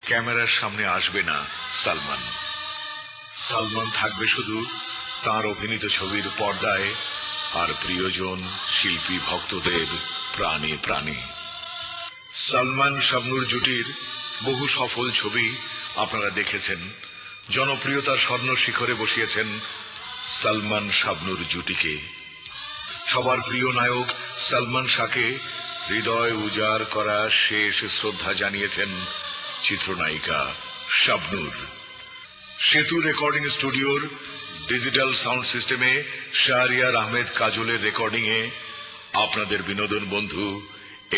ক্যামেরার সামনে আসবে না সালমান। সালমান থাকবে শুধু তার অভিনীত ছবির পর্দায় আর প্রিয়জন শিল্পী ভক্তদের প্রাণে প্রাণে। সালমান শাবনূর জুটির বহু সফল ছবি আপনারা দেখেছেন। জনপ্রিয়তার স্বর্ণ শিখরে বসিয়েছেন সালমান শাবনূর জুটিকে। সবার প্রিয় নায়ক সালমান শাহকে হৃদয় উজাড় করা শেষ শ্রদ্ধা জানিয়েছেন চিত্রনায়িকা শাবনূর। সেতু রেকর্ডিং স্টুডিওর ডিজিটাল সাউন্ড সিস্টেমে শাহরিয়ার আহমেদ কাজলের রেকর্ডিং এ আপনাদের বিনোদন বন্ধু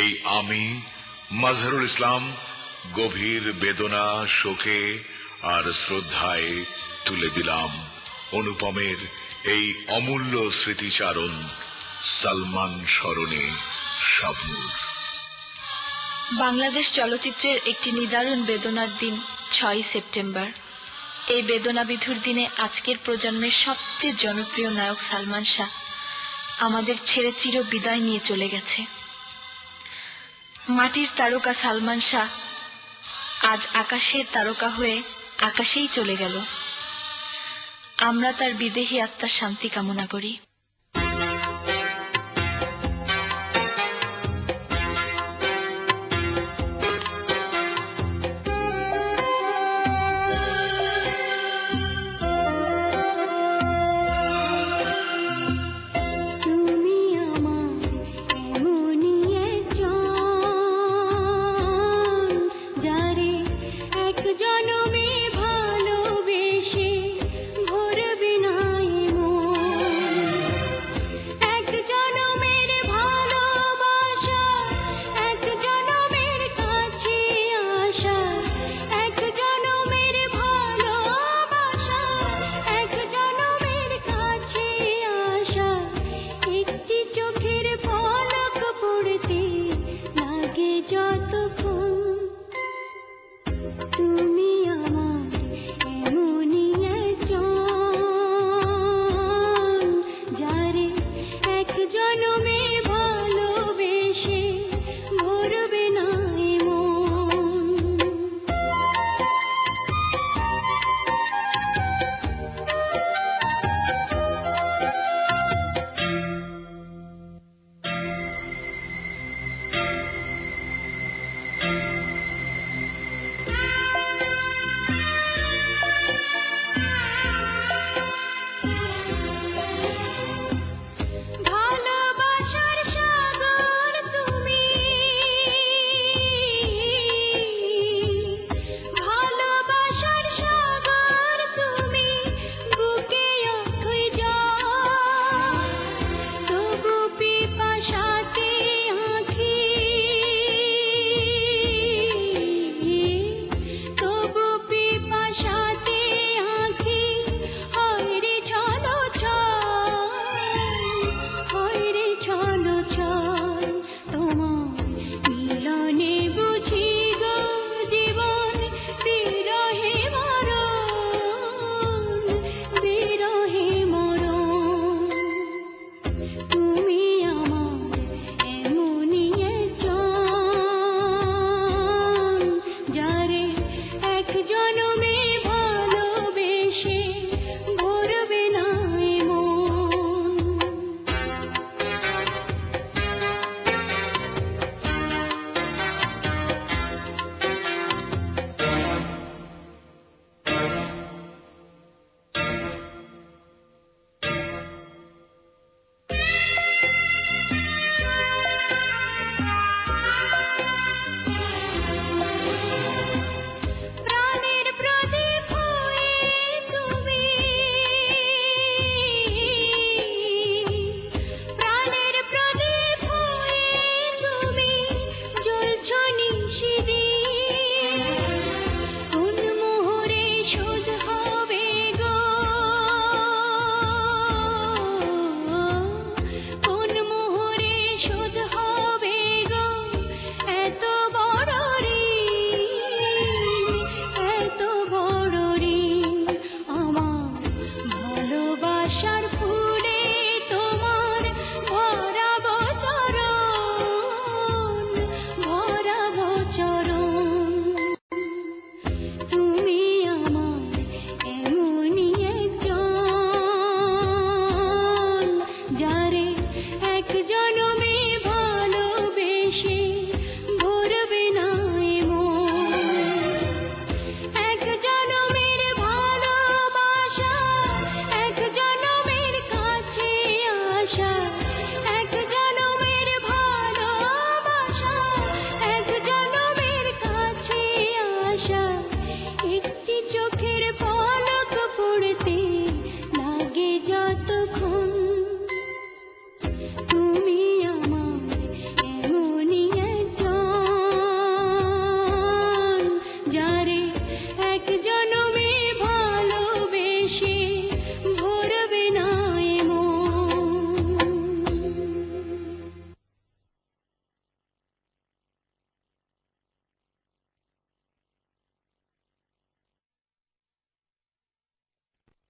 এই আমি মাজহারুল ইসলাম গভীর বেদনা, শোকে আর শ্রদ্ধায় তুলে দিলাম অনুপমের এই অমূল্য স্মৃতিচারণ সালমান স্মরণে শাবনূর। বাংলাদেশ চলচ্চিত্রের একটি নিদারুণ বেদনার দিন ৬ সেপ্টেম্বর। এই বেদনাবিধুর দিনে আজকের প্রজন্মের সবচেয়ে জনপ্রিয় নায়ক সালমান শাহ আমাদের ছেড়ে চির বিদায় নিয়ে চলে গেছে। মাটির তারকা সালমান শাহ আজ আকাশের তারকা হয়ে আকাশেই চলে গেল। আমরা তার বিদেহী আত্মার শান্তি কামনা করি।